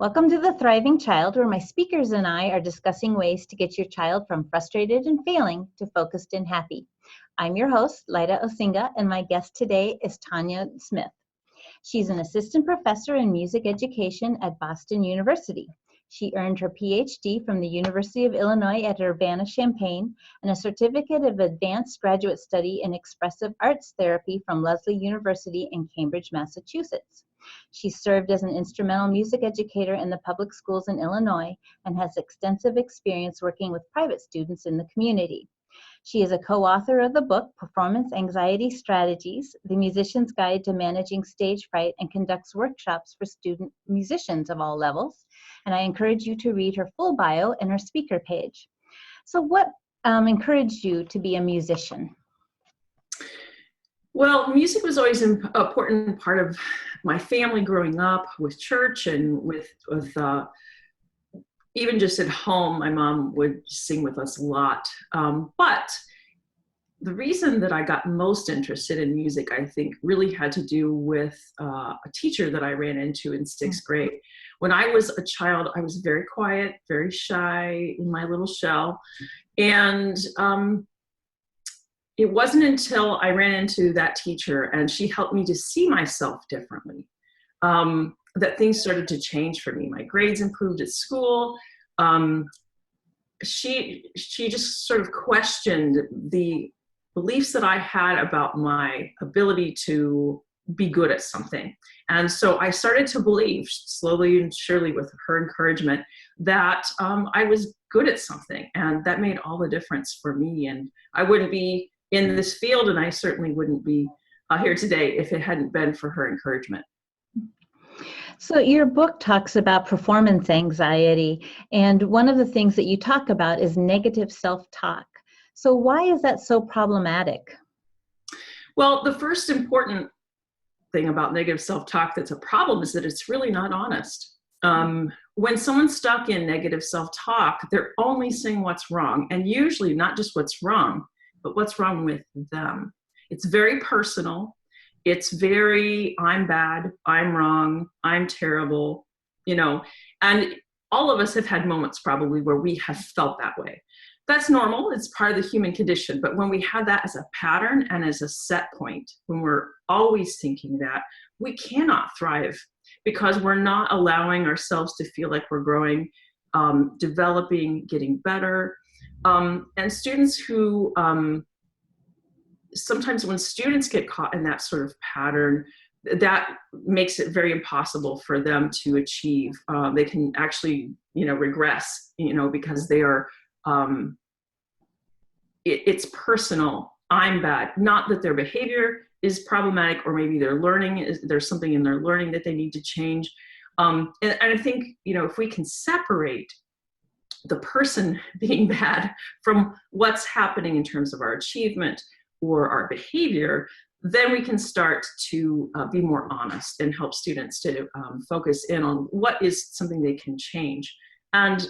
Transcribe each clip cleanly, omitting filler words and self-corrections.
Welcome to The Thriving Child, where my speakers and I are discussing ways to get your child from frustrated and failing to focused and happy. I'm your host, Lyda Osinga, and my guest today is Tawnya Smith. She's an assistant professor in music education at Boston University. She earned her PhD from the University of Illinois at Urbana-Champaign and a certificate of advanced graduate study in expressive arts therapy from Lesley University in Cambridge, Massachusetts. She served as an instrumental music educator in the public schools in Illinois and has extensive experience working with private students in the community. She is a co-author of the book, Performance Anxiety Strategies, The Musician's Guide to Managing Stage Fright, and conducts workshops for student musicians of all levels. And I encourage you to read her full bio and her speaker page. So what encouraged you to be a musician? Well, music was always an important part of my family growing up, with church and with even just at home. My mom would sing with us a lot. But the reason that I got most interested in music, I think, really had to do with a teacher that I ran into in sixth grade. When I was a child, I was very quiet, very shy in my little shell. And it wasn't until I ran into that teacher and she helped me to see myself differently that things started to change for me. My grades improved at school. She just sort of questioned the beliefs that I had about my ability to be good at something. And so I started to believe, slowly and surely with her encouragement, that I was good at something. And that made all the difference for me. And I wouldn't be in this field, and I certainly wouldn't be here today if it hadn't been for her encouragement. So your book talks about performance anxiety, and one of the things that you talk about is negative self-talk. So why is that so problematic? Well, the first important thing about negative self-talk that's a problem is that it's really not honest. When someone's stuck in negative self-talk, they're only saying what's wrong, and usually not just what's wrong, but what's wrong with them. It's very personal. It's very, I'm bad, I'm wrong, I'm terrible, and all of us have had moments probably where we have felt that way. That's normal, it's part of the human condition, but when we have that as a pattern and as a set point, when we're always thinking that, we cannot thrive because we're not allowing ourselves to feel like we're growing, developing, getting better. And students who, sometimes when students get caught in that sort of pattern, that makes it very impossible for them to achieve. They can actually, regress, because they are, it's personal. I'm bad. Not that their behavior is problematic, or maybe their learning, there's something in their learning that they need to change. And I think, if we can separate the person being bad from what's happening in terms of our achievement or our behavior, then we can start to be more honest and help students to focus in on what is something they can change, and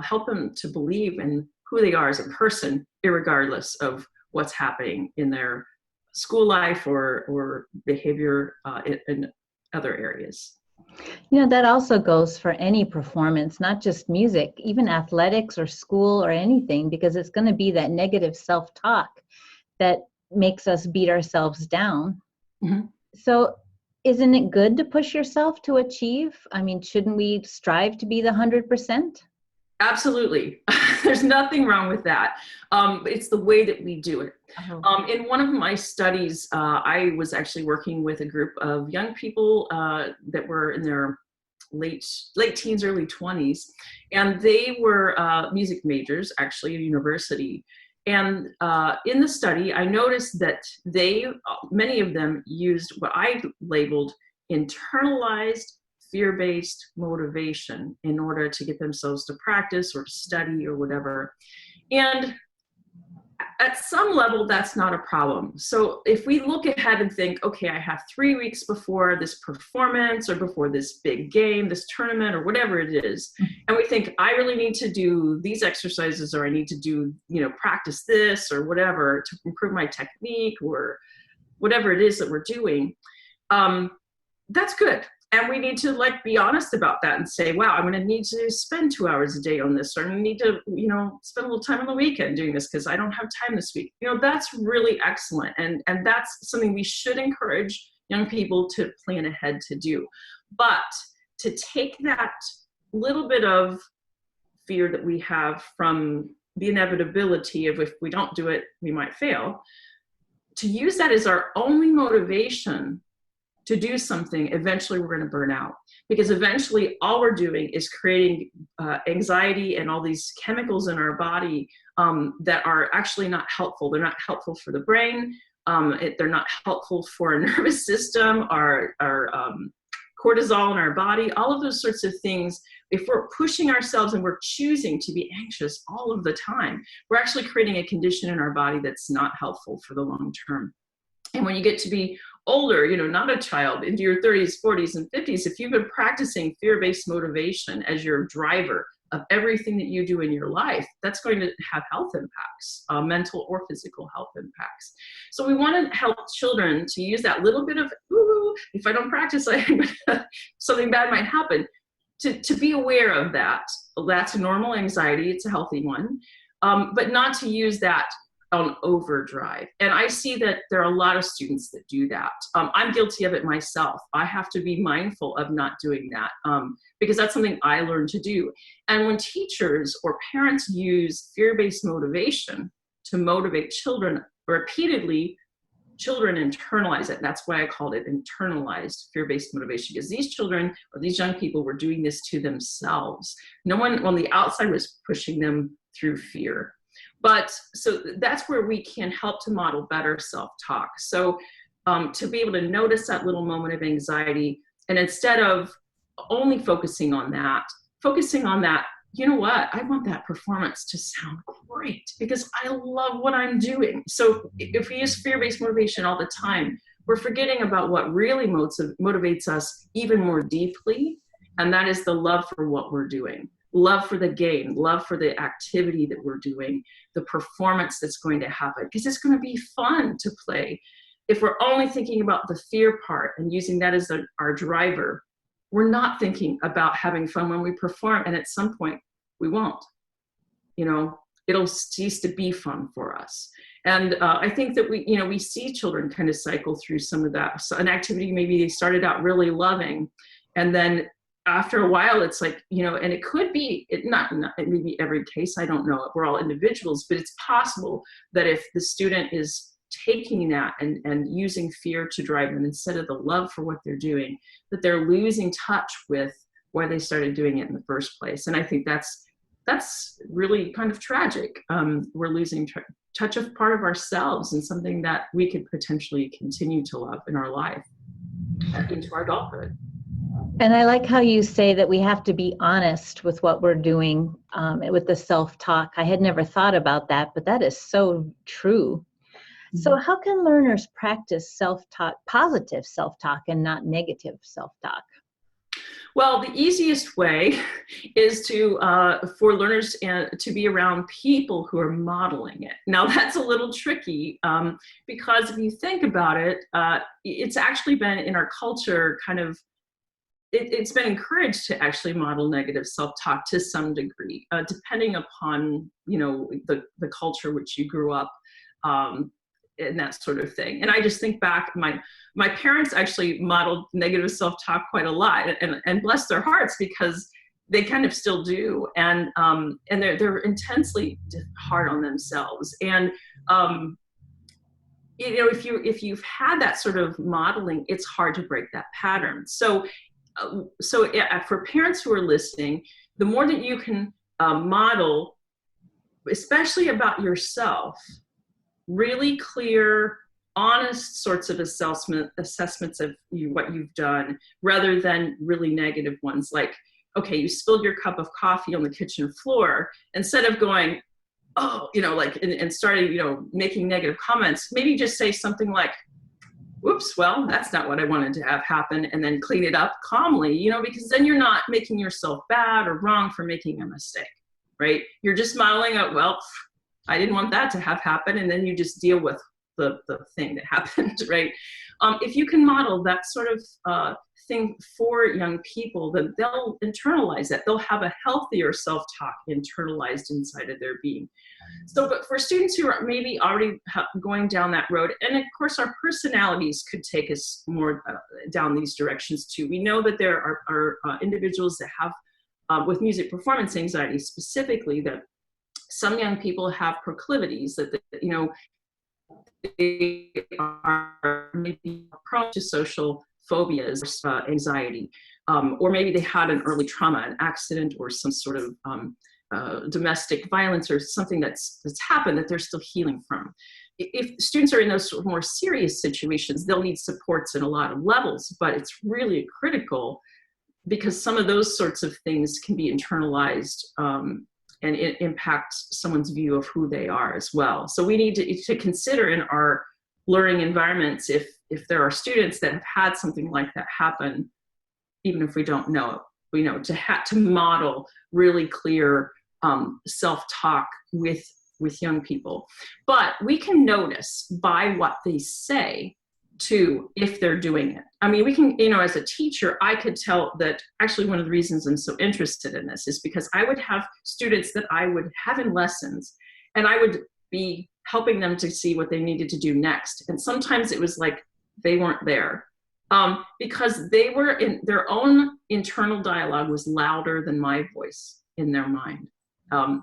help them to believe in who they are as a person, irregardless of what's happening in their school life or behavior in other areas. That also goes for any performance, not just music, even athletics or school or anything, because it's going to be that negative self-talk that makes us beat ourselves down. Mm-hmm. So isn't it good to push yourself to achieve? I mean, shouldn't we strive to be the 100%? Absolutely. There's nothing wrong with that. It's the way that we do it. Uh-huh. In one of my studies, I was actually working with a group of young people that were in their late teens, early 20s, and they were music majors, actually, at university. And in the study, I noticed that many of them used what I labeled internalized fear-based motivation in order to get themselves to practice or to study or whatever. And at some level, that's not a problem. So if we look ahead and think, okay, I have 3 weeks before this performance or before this big game, this tournament or whatever it is, and we think I really need to do these exercises, or I need to do, practice this or whatever to improve my technique or whatever it is that we're doing, that's good. And we need to like be honest about that and say, wow, I'm going to need to spend 2 hours a day on this, or I'm going to need to, you know, spend a little time on the weekend doing this because I don't have time this week. You know, that's really excellent. And that's something we should encourage young people to plan ahead to do. But to take that little bit of fear that we have from the inevitability of if we don't do it, we might fail, to use that as our only motivation to do something, eventually we're going to burn out. Because eventually all we're doing is creating anxiety and all these chemicals in our body that are actually not helpful. They're not helpful for the brain. They're not helpful for our nervous system, our cortisol in our body, all of those sorts of things. If we're pushing ourselves and we're choosing to be anxious all of the time, we're actually creating a condition in our body that's not helpful for the long term. And when you get to be older, you know, not a child, into your 30s, 40s, and 50s, if you've been practicing fear-based motivation as your driver of everything that you do in your life, that's going to have health impacts, mental or physical health impacts. So we want to help children to use that little bit of, ooh, if I don't practice, something bad might happen, to be aware of that. That's a normal anxiety. It's a healthy one, but not to use that on overdrive. And I see that there are a lot of students that do that. I'm guilty of it myself. I have to be mindful of not doing that because that's something I learned to do. And when teachers or parents use fear-based motivation to motivate children repeatedly, children internalize it. That's why I called it internalized fear-based motivation, because these children or these young people were doing this to themselves. No one on the outside was pushing them through fear. But so that's where we can help to model better self-talk. So to be able to notice that little moment of anxiety, and instead of only focusing on that, you know what, I want that performance to sound great because I love what I'm doing. So if we use fear-based motivation all the time, we're forgetting about what really motivates us even more deeply, and that is the love for what we're doing. Love for the game, love for the activity that we're doing, the performance that's going to happen, because it's going to be fun to play. If we're only thinking about the fear part and using that as our driver, we're not thinking about having fun when we perform, and at some point we won't. You know, it'll cease to be fun for us. And I think that we see children kind of cycle through some of that. So an activity maybe they started out really loving, and then after a while, it's like, you know, and it could be, not maybe every case, I don't know, we're all individuals, but it's possible that if the student is taking that and using fear to drive them instead of the love for what they're doing, that they're losing touch with why they started doing it in the first place. And I think that's really kind of tragic. We're losing touch of part of ourselves and something that we could potentially continue to love in our life into our adulthood. And I like how you say that we have to be honest with what we're doing with the self-talk. I had never thought about that, but that is so true. Mm-hmm. So how can learners practice self-talk, positive self-talk, and not negative self-talk? Well, the easiest way is for learners to be around people who are modeling it. Now, that's a little tricky because if you think about it, it's actually been in our culture kind of, it's been encouraged to actually model negative self-talk to some degree, depending upon, you know, the culture which you grew up and that sort of thing. And I just think back, my parents actually modeled negative self-talk quite a lot, and bless their hearts, because they kind of still do, and they're intensely hard on themselves. And you know, if you've had that sort of modeling, it's hard to break that pattern. So for parents who are listening, the more that you can model, especially about yourself, really clear, honest sorts of assessments of what you've done, rather than really negative ones like, okay, you spilled your cup of coffee on the kitchen floor, instead of going, oh, you know, like, and starting, you know, making negative comments, maybe just say something like, whoops, well, that's not what I wanted to have happen, and then clean it up calmly, you know, because then you're not making yourself bad or wrong for making a mistake, right? You're just modeling out, well, I didn't want that to have happen, and then you just deal with the thing that happened, right? If you can model that sort of thing for young people, then they'll internalize that. They'll have a healthier self-talk internalized inside of their being. So, but for students who are maybe already going down that road, and of course our personalities could take us more down these directions too. We know that there are individuals that have, with music performance anxiety specifically, that some young people have proclivities that, you know, they are maybe prone to social phobias, anxiety, or maybe they had an early trauma, an accident, or some sort of domestic violence or something that's happened that they're still healing from. If students are in those sort of more serious situations, they'll need supports in a lot of levels, but it's really critical because some of those sorts of things can be internalized and it impacts someone's view of who they are as well. So we need to consider in our learning environments if there are students that have had something like that happen, even if we don't know it, we know to model really clear self-talk with young people. But we can notice by what they say too, if they're doing it. I mean, we can, you know, as a teacher, I could tell that actually one of the reasons I'm so interested in this is because I would have students that I would have in lessons and I would be helping them to see what they needed to do next. And sometimes it was like they weren't there because they were in their own internal dialogue was louder than my voice in their mind.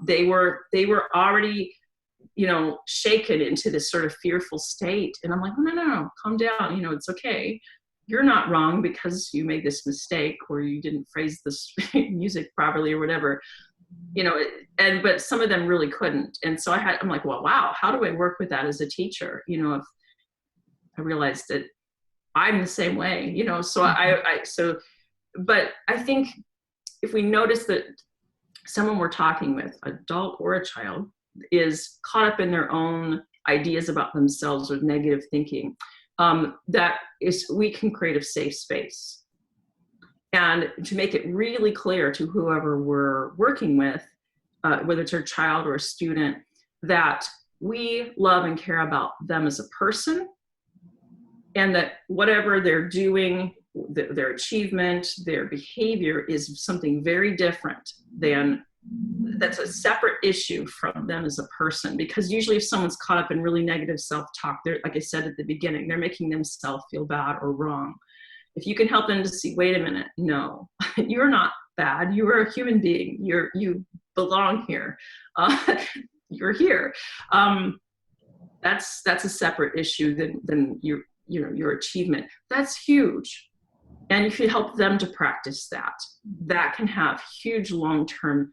They were already, you know, shaken into this sort of fearful state. And I'm like, no, calm down. You know, it's okay. You're not wrong because you made this mistake or you didn't phrase this music properly or whatever, you know, but some of them really couldn't. And so I'm like, well, wow, how do I work with that as a teacher? You know, if I realized that I'm the same way, you know, so but I think if we notice that someone we're talking with, adult or a child, is caught up in their own ideas about themselves or negative thinking, we can create a safe space. And to make it really clear to whoever we're working with, whether it's a child or a student, that we love and care about them as a person, and that whatever they're doing, their achievement, their behavior is something very different than, that's a separate issue from them as a person. Because usually if someone's caught up in really negative self-talk, they're, like I said at the beginning, they're making themselves feel bad or wrong. If you can help them to see, wait a minute, no, you're not bad. You are a human being. You belong here. You're here. That's a separate issue than your achievement. That's huge. And if you help them to practice that, that can have huge long-term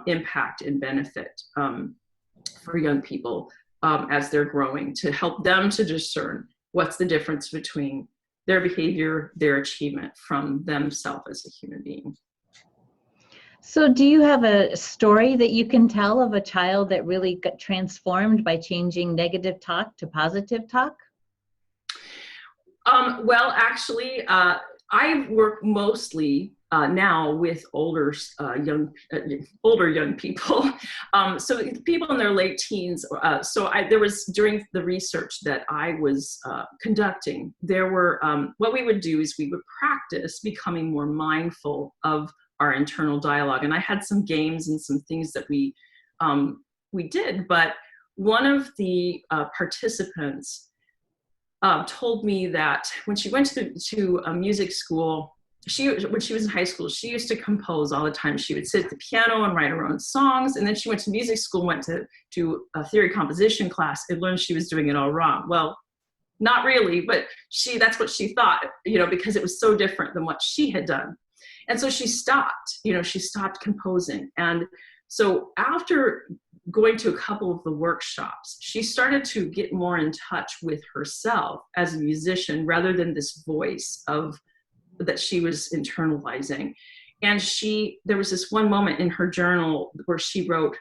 impact and benefit for young people as they're growing, to help them to discern what's the difference between their behavior, their achievement from themselves as a human being. So do you have a story that you can tell of a child that really got transformed by changing negative talk to positive talk? Well, actually, I work mostly now with older young people. So people in their late teens. There was, during the research that I was conducting, there were, what we would do is we would practice becoming more mindful of our internal dialogue. And I had some games and some things that we did, but one of the participants told me that when she went to a music school, when she was in high school, she used to compose all the time. She would sit at the piano and write her own songs. And then she went to music school, went to a theory composition class, and learned she was doing it all wrong. Well, not really, but that's what she thought, you know, because it was so different than what she had done. And so she stopped composing. And so after going to a couple of the workshops, she started to get more in touch with herself as a musician rather than this voice that she was internalizing. And there was this one moment in her journal where she wrote,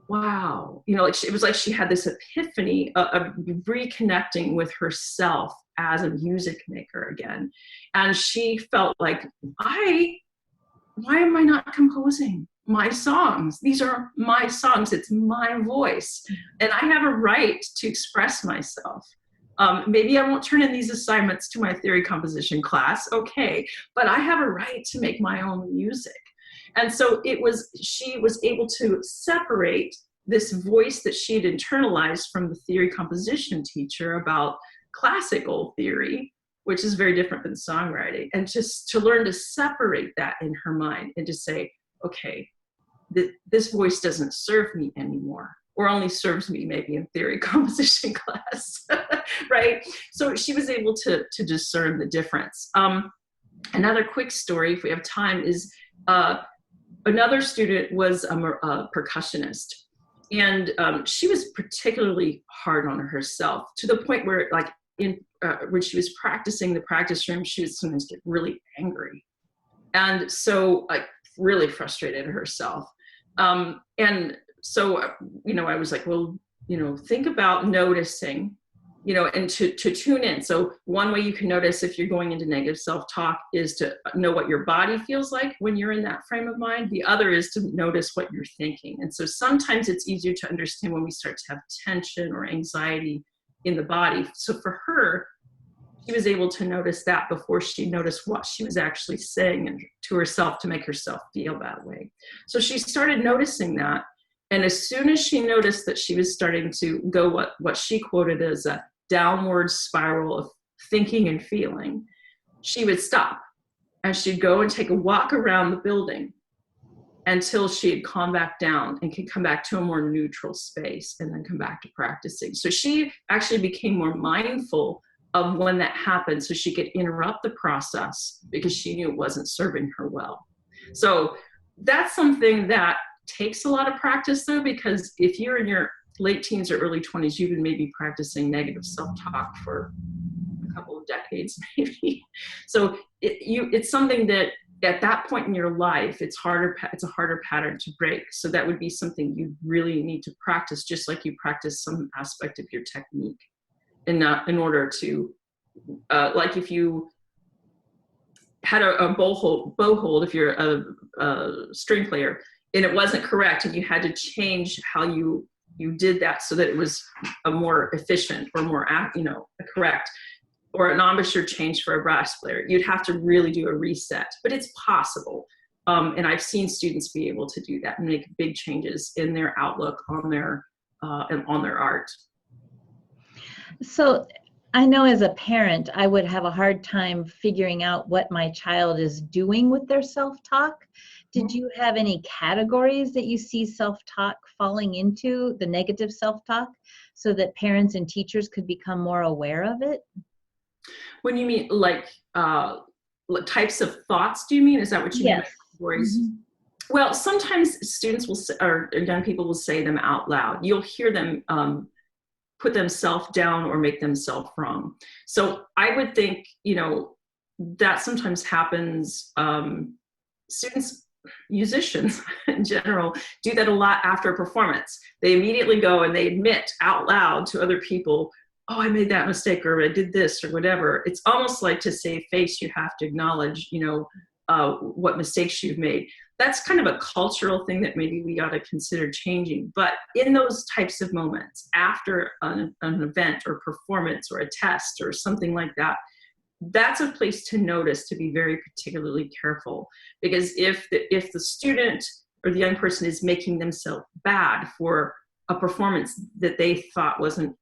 wow, you know, it was like she had this epiphany of reconnecting with herself as a music maker again. And she felt like, why am I not composing? my songs. These are my songs. It's my voice. And I have a right to express myself. Maybe I won't turn in these assignments to my theory composition class, okay, but I have a right to make my own music. And so she was able to separate this voice that she had internalized from the theory composition teacher about classical theory, which is very different than songwriting, and just to learn to separate that in her mind and to say, okay, this voice doesn't serve me anymore, or only serves me maybe in theory composition class, right? So she was able to discern the difference. Another quick story, if we have time, is another student was a percussionist. And she was particularly hard on herself, to the point where, like, when she was practicing the practice room, she would sometimes get really angry. And so, like, really frustrated herself. And so, I was like, well, think about noticing, and to tune in. So one way you can notice if you're going into negative self-talk is to know what your body feels like when you're in that frame of mind. The other is to notice what you're thinking. And so sometimes it's easier to understand when we start to have tension or anxiety in the body. So for her, she was able to notice that before she noticed what she was actually saying to herself to make herself feel that way. So she started noticing that. And as soon as she noticed that she was starting to go what she quoted as a downward spiral of thinking and feeling, she would stop and she'd go and take a walk around the building until she had calmed back down and could come back to a more neutral space and then come back to practicing. So she actually became more mindful of when that happened so she could interrupt the process because she knew it wasn't serving her well. So that's something that takes a lot of practice, though, because if you're in your late teens or early 20s, you've been maybe practicing negative self-talk for a couple of decades, maybe. So it's something that at that point in your life, it's a harder pattern to break. So that would be something you really need to practice, just like you practice some aspect of your technique, in order to, like if you had a bow hold, if you're a string player, and it wasn't correct, and you had to change how you did that so that it was a more efficient or more correct, or an embouchure change for a brass player, you'd have to really do a reset. But it's possible, and I've seen students be able to do that and make big changes in their outlook on their art. So I know as a parent, I would have a hard time figuring out what my child is doing with their self-talk. Did you have any categories that you see self-talk falling into, the negative self-talk, so that parents and teachers could become more aware of it? When you mean like types of thoughts, do you mean? Is that what you mean by categories? Mm-hmm. Well, sometimes students or young people will say them out loud. You'll hear them put themselves down or make themselves wrong. So I would think, that sometimes happens. Musicians in general do that a lot after a performance. They immediately go and they admit out loud to other people, oh, I made that mistake, or I did this, or whatever. It's almost like to save face, you have to acknowledge, what mistakes you've made. That's kind of a cultural thing that maybe we ought to consider changing. But in those types of moments, after an event or performance or a test or something like that, that's a place to notice, to be very particularly careful. Because if the student or the young person is making themselves bad for a performance that they thought wasn't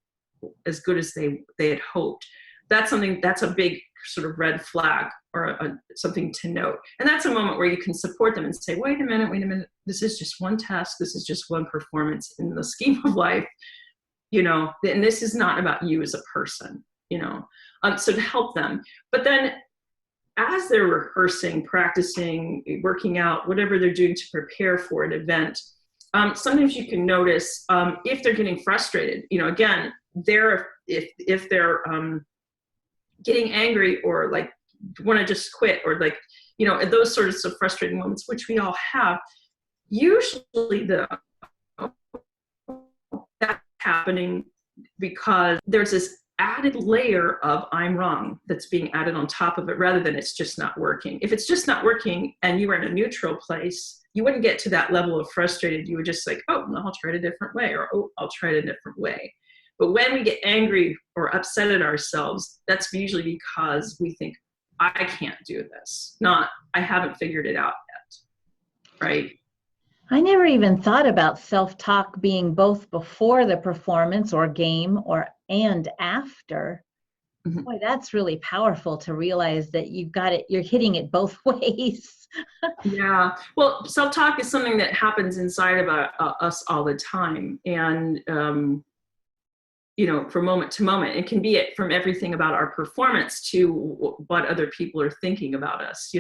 as good as they had hoped, that's a big sort of red flag, or something to note. And that's a moment where you can support them and say, wait a minute, this is just one test, this is just one performance in the scheme of life, and this is not about you as a person, so to help them. But then as they're rehearsing, practicing, working out, whatever they're doing to prepare for an event, sometimes you can notice if they're getting frustrated. Again, if they're getting angry, or like want to just quit, or like, those sorts of frustrating moments, which we all have. Usually that's happening because there's this added layer of I'm wrong that's being added on top of it, rather than it's just not working. If it's just not working and you are in a neutral place, you wouldn't get to that level of frustrated. You would just like, oh, no, I'll try it a different way, or oh, I'll try it a different way. But when we get angry or upset at ourselves, that's usually because we think, I can't do this, not I haven't figured it out yet, right? I never even thought about self-talk being both before the performance or game and after. Mm-hmm. Boy, that's really powerful to realize that you've got it, you're hitting it both ways. Yeah. Well, self-talk is something that happens inside of us all the time. And, from moment to moment, it can be from everything about our performance to what other people are thinking about us.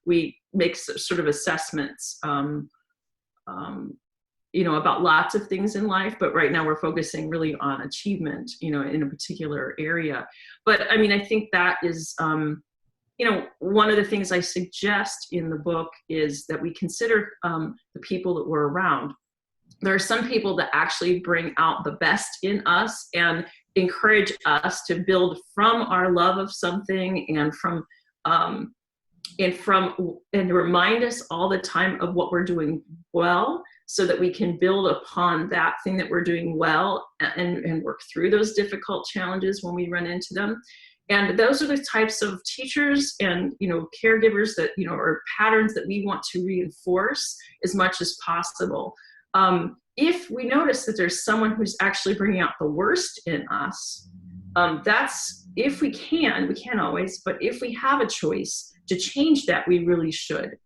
We make sort of assessments, about lots of things in life, but right now we're focusing really on achievement, in a particular area. But I mean, I think that is, one of the things I suggest in the book is that we consider the people that we're around. There are some people that actually bring out the best in us and encourage us to build from our love of something and remind us all the time of what we're doing well, so that we can build upon that thing that we're doing well and work through those difficult challenges when we run into them. And those are the types of teachers and, caregivers that, are patterns that we want to reinforce as much as possible. If we notice that there's someone who's actually bringing out the worst in us, that's, if we can't always, but if we have a choice to change that, we really should.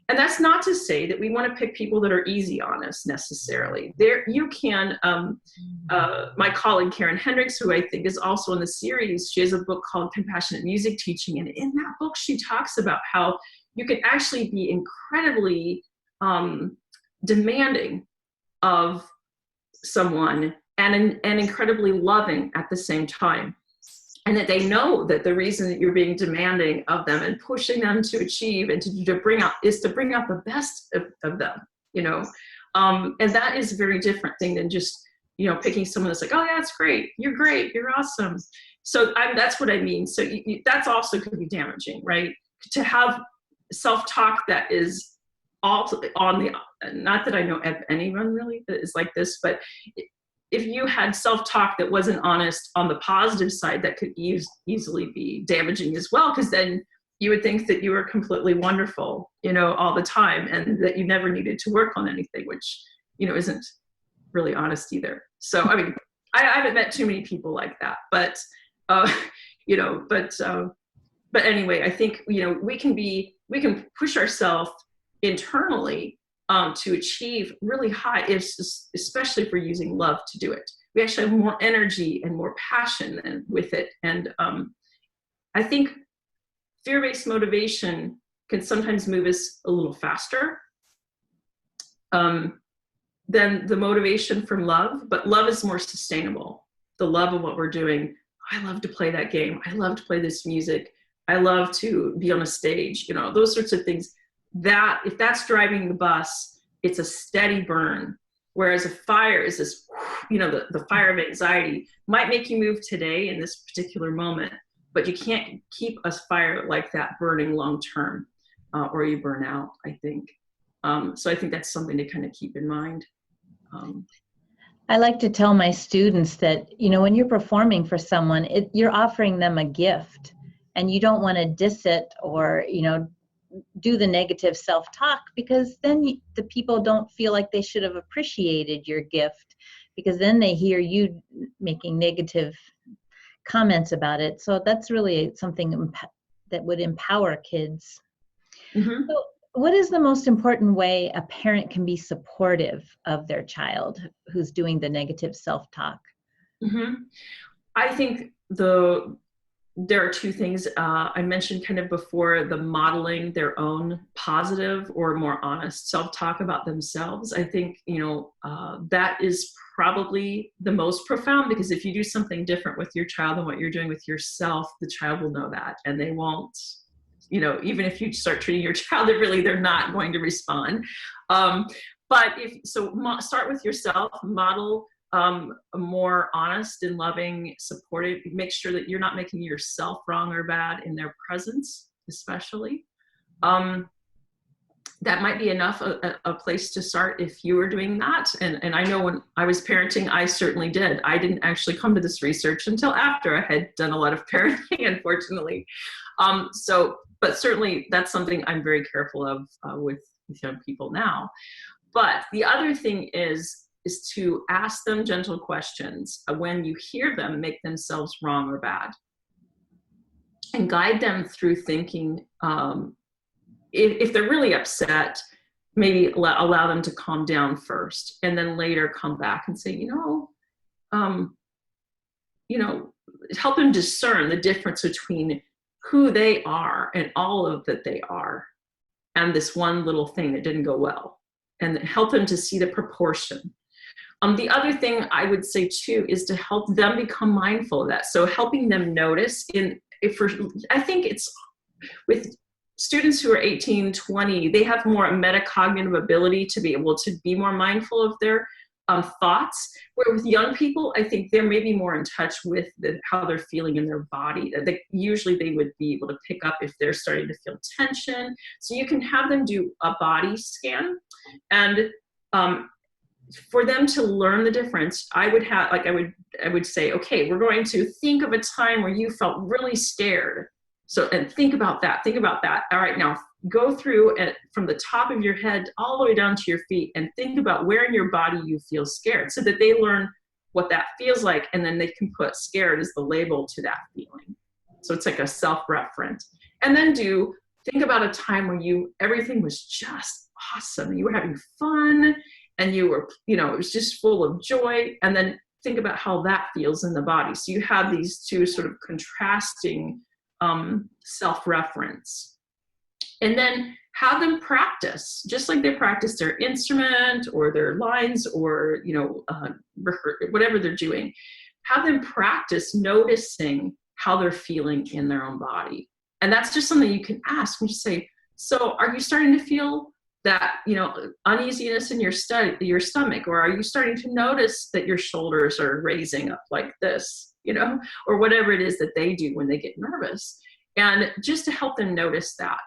And that's not to say that we want to pick people that are easy on us necessarily. You can, my colleague Karen Hendricks, who I think is also in the series, she has a book called Compassionate Music Teaching. And in that book, she talks about how you can actually be incredibly demanding of someone and incredibly loving at the same time. And that they know that the reason that you're being demanding of them and pushing them to achieve and to bring out the best of them, and that is a very different thing than just, picking someone that's like, oh yeah, it's great, you're awesome. So that's what I mean. So that's also could be damaging, right? To have self-talk that is also not that I know of anyone really that is like this, but if you had self-talk that wasn't honest on the positive side, that could easily be damaging as well, because then you would think that you were completely wonderful, all the time, and that you never needed to work on anything, which, isn't really honest either. So, I mean, I haven't met too many people like that, but, but anyway, I think, we can push ourselves internally to achieve really high, especially if we're using love to do it. We actually have more energy and more passion with it. And I think fear-based motivation can sometimes move us a little faster than the motivation from love, but love is more sustainable. The love of what we're doing. I love to play that game. I love to play this music. I love to be on a stage, those sorts of things. That if that's driving the bus, it's a steady burn. Whereas a fire is this, the fire of anxiety might make you move today in this particular moment, but you can't keep a fire like that burning long term, or you burn out, I think. So I think that's something to kind of keep in mind. I like to tell my students that, when you're performing for someone, you're offering them a gift, and you don't want to diss it or, do the negative self-talk, because then the people don't feel like they should have appreciated your gift, because then they hear you making negative comments about it. So that's really something that would empower kids. Mm-hmm. So what is the most important way a parent can be supportive of their child who's doing the negative self-talk? Mm-hmm. I think there are two things I mentioned kind of before: the modeling their own positive or more honest self-talk about themselves. I think, that is probably the most profound, because if you do something different with your child than what you're doing with yourself, the child will know that, and they won't, even if you start treating your child differently, they're not going to respond. But start with yourself, model a more honest and loving, supportive, make sure that you're not making yourself wrong or bad in their presence, especially. that might be enough a place to start if you were doing that. And I know when I was parenting, I certainly did. I didn't actually come to this research until after I had done a lot of parenting, unfortunately. But certainly that's something I'm very careful of with young people now. But the other thing is to ask them gentle questions when you hear them make themselves wrong or bad, and guide them through thinking. If they're really upset, maybe allow them to calm down first, and then later come back and say, help them discern the difference between who they are and all of that they are, and this one little thing that didn't go well, and help them to see the proportion. The other thing I would say too is to help them become mindful of that. So helping them notice I think it's with students who are 18, 20, they have more metacognitive ability to be able to be more mindful of their thoughts. Where with young people, I think they're maybe more in touch with how they're feeling in their body. Usually they would be able to pick up if they're starting to feel tension. So you can have them do a body scan, and for them to learn the difference, I would say, okay, we're going to think of a time where you felt really scared. So, and think about that. All right, now go through it from the top of your head all the way down to your feet, and think about where in your body you feel scared, so that they learn what that feels like, and then they can put scared as the label to that feeling. So it's like a self-referent. And then think about a time when everything was just awesome. You were having fun, and you were, it was just full of joy. And then think about how that feels in the body. So you have these two sort of contrasting self-reference. And then have them practice, just like they practice their instrument or their lines or, whatever they're doing. Have them practice noticing how they're feeling in their own body. And that's just something you can ask and just say, so are you starting to feel that, uneasiness in your stomach, or are you starting to notice that your shoulders are raising up like this, or whatever it is that they do when they get nervous. And just to help them notice that.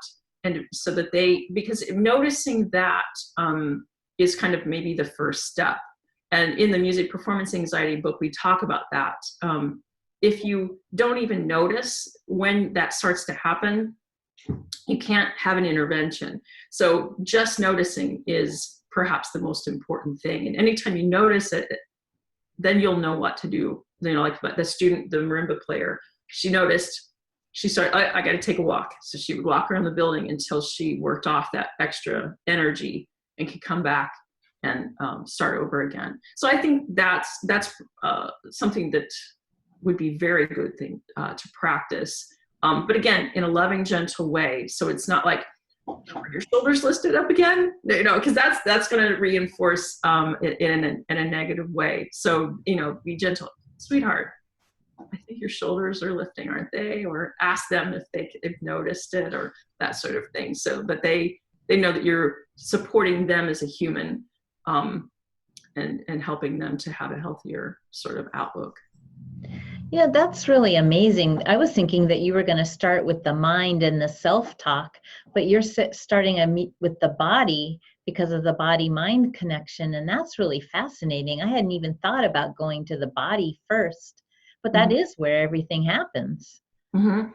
And so that because noticing that is kind of maybe the first step. And in the music performance anxiety book, we talk about that. If you don't even notice when that starts to happen, you can't have an intervention. So just noticing is perhaps the most important thing. And anytime you notice it, then you'll know what to do. Like the student, the marimba player, she noticed, she started, I got to take a walk. So she would walk around the building until she worked off that extra energy and could come back and start over again. So I think that's something that would be very good thing to practice. But again, in a loving, gentle way. So it's not like, are your shoulders lifted up again? Because that's going to reinforce it in a negative way. So, be gentle. Sweetheart, I think your shoulders are lifting, aren't they? Or ask them if they've noticed it, or that sort of thing. So that they know that you're supporting them as a human and helping them to have a healthier sort of outlook. Yeah, that's really amazing. I was thinking that you were going to start with the mind and the self-talk, but you're starting with the body because of the body-mind connection, and that's really fascinating. I hadn't even thought about going to the body first, but that is where everything happens. Mm-hmm.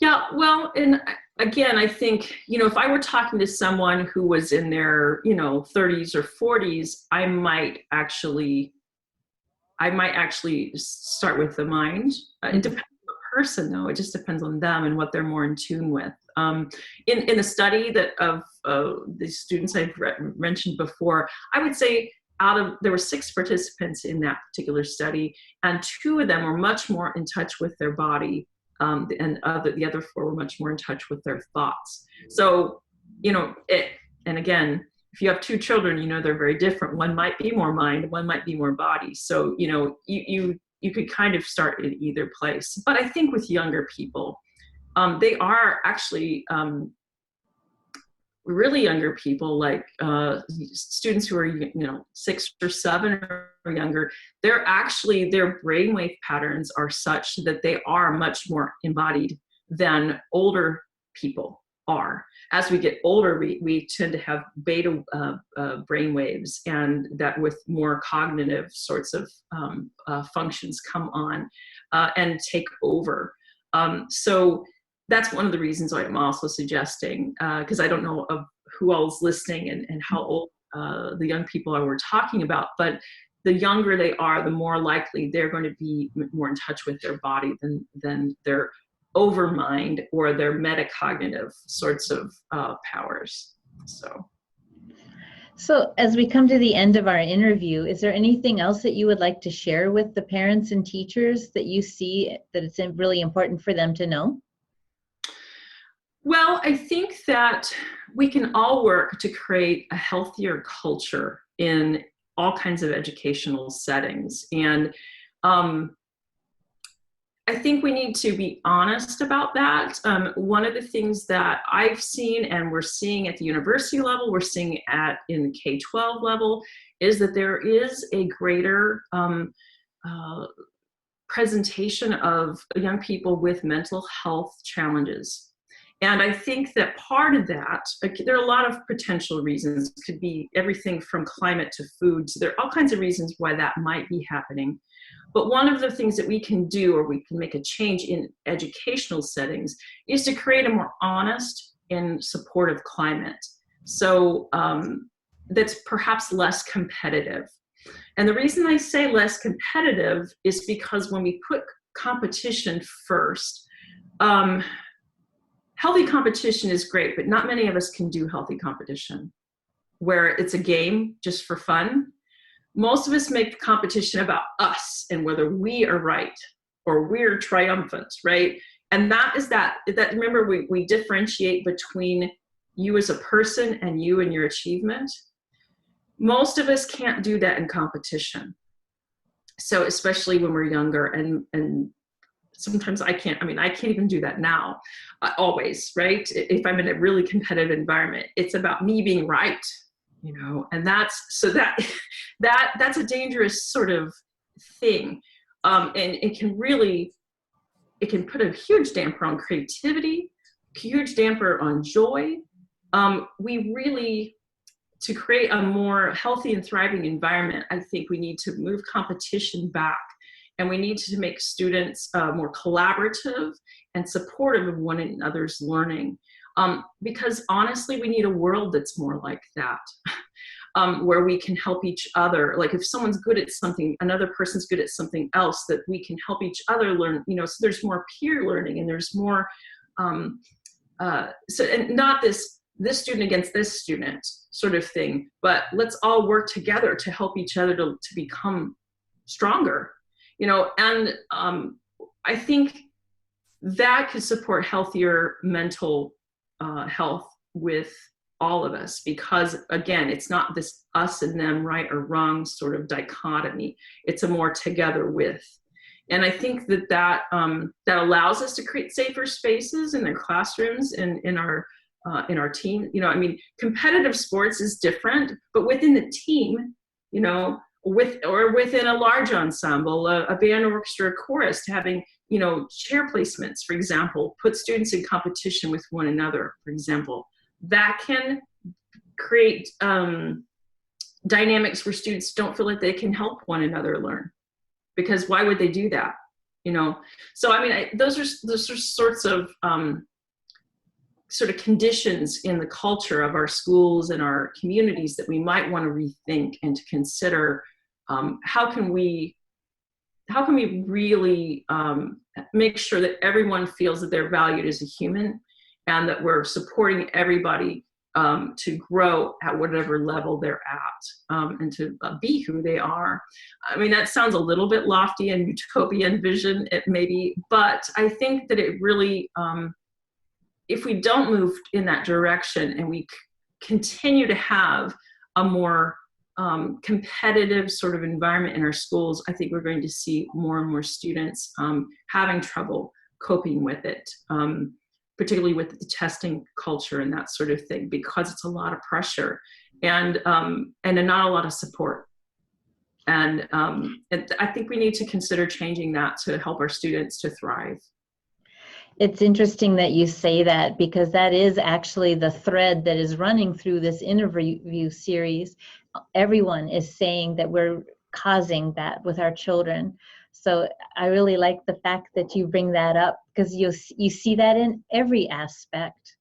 Yeah, well, and again, I think, if I were talking to someone who was in their, 30s or 40s, I might actually start with the mind. It depends on the person, though. It just depends on them and what they're more in tune with. In the study of the students I've mentioned before, I would say there were 6 participants in that particular study, and 2 of them were much more in touch with their body, and the other 4 were much more in touch with their thoughts. So, and again, if you have 2 children, they're very different. One might be more mind, one might be more body. So, you could kind of start in either place. But I think with younger people, they are actually really younger people, like students who are, 6 or 7 or younger. Their brainwave patterns are such that they are much more embodied than older people. are. As we get older, we tend to have beta brain waves, and that with more cognitive sorts of functions come on and take over. So that's one of the reasons why I'm also suggesting, because I don't know of who all is listening and how old the young people are we're talking about, but the younger they are, the more likely they're going to be more in touch with their body than their overmind or their metacognitive sorts of powers. So as we come to the end of our interview, is there anything else that you would like to share with the parents and teachers that you see that it's really important for them to know? Well, I think that we can all work to create a healthier culture in all kinds of educational settings. And I think we need to be honest about that. One of the things that I've seen, and we're seeing at the university level, we're seeing in the K-12 level, is that there is a greater presentation of young people with mental health challenges. And I think that part of that, there are a lot of potential reasons. It could be everything from climate to food. So there are all kinds of reasons why that might be happening. But one of the things that we can do, or we can make a change in educational settings, is to create a more honest and supportive climate. So that's perhaps less competitive. And the reason I say less competitive is because when we put competition first, healthy competition is great, but not many of us can do healthy competition where it's a game just for fun. Most of us make competition about us and whether we are right or we're triumphant, right? And that remember, we differentiate between you as a person and you and your achievement. Most of us can't do that in competition. So especially when we're younger, and sometimes I can't even do that now, always, right? If I'm in a really competitive environment, it's about me being right, and that's a dangerous sort of thing. And it can put a huge damper on creativity, huge damper on joy. To create a more healthy and thriving environment, I think we need to move competition back. And we need to make students more collaborative and supportive of one another's learning. Because honestly, we need a world that's more like that, where we can help each other. Like if someone's good at something, another person's good at something else, that we can help each other learn, so there's more peer learning and there's more, and not this student against this student sort of thing, but let's all work together to help each other to become stronger. And I think that could support healthier mental health with all of us, because again, it's not this us and them, right or wrong sort of dichotomy. It's a more together with. And I think that allows us to create safer spaces in their classrooms and in our team. Competitive sports is different, but within the team, within a large ensemble, a band, orchestra, chorus, having, chair placements, for example, put students in competition with one another, for example, that can create dynamics where students don't feel like they can help one another learn, because why would they do that? So those are sorts of sort of conditions in the culture of our schools and our communities that we might want to rethink and to consider. How can we really make sure that everyone feels that they're valued as a human, and that we're supporting everybody to grow at whatever level they're at, and to be who they are. That sounds a little bit lofty and utopian vision, it maybe, but I think that it really, if we don't move in that direction and we continue to have a more competitive sort of environment in our schools, I think we're going to see more and more students having trouble coping with it, particularly with the testing culture and that sort of thing, because it's a lot of pressure and not a lot of support. And I think we need to consider changing that to help our students to thrive. It's interesting that you say that, because that is actually the thread that is running through this interview series. Everyone is saying that we're causing that with our children. So I really like the fact that you bring that up, because you see that in every aspect.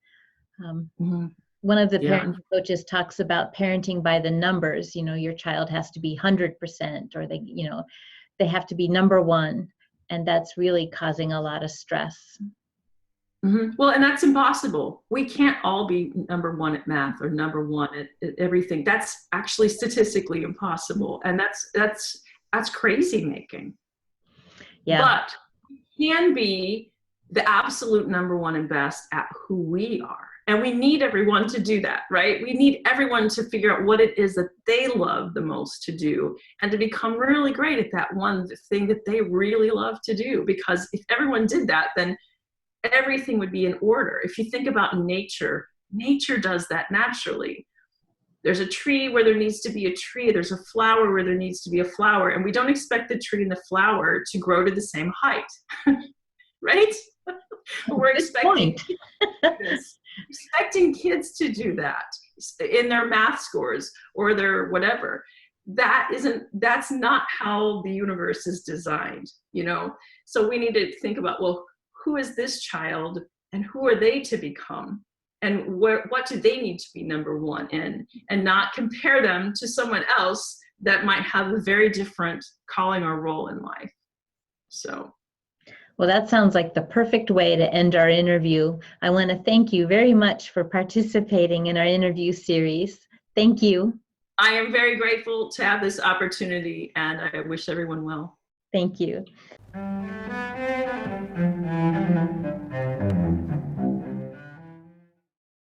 One of the parenting coaches talks about parenting by the numbers. You know, your child has to be 100%, or they have to be number one, and that's really causing a lot of stress. Well, and that's impossible. We can't all be number one at math or number one at everything. That's actually statistically impossible, and that's crazy making. Yeah. But we can be the absolute number one and best at who we are. And we need everyone to do that, right? We need everyone to figure out what it is that they love the most to do, and to become really great at that one thing that they really love to do. Because if everyone did that, then everything would be in order. If you think about nature, nature does that naturally. There's a tree where there needs to be a tree. There's a flower where there needs to be a flower. And we don't expect the tree and the flower to grow to the same height, right? We're expecting kids to do that in their math scores or their whatever. That's not how the universe is designed, you know? So we need to think about, well, who is this child and who are they to become? And what do they need to be number one in? And not compare them to someone else that might have a very different calling or role in life. So. Well, that sounds like the perfect way to end our interview. I want to thank you very much for participating in our interview series. Thank you. I am very grateful to have this opportunity, and I wish everyone well. Thank you.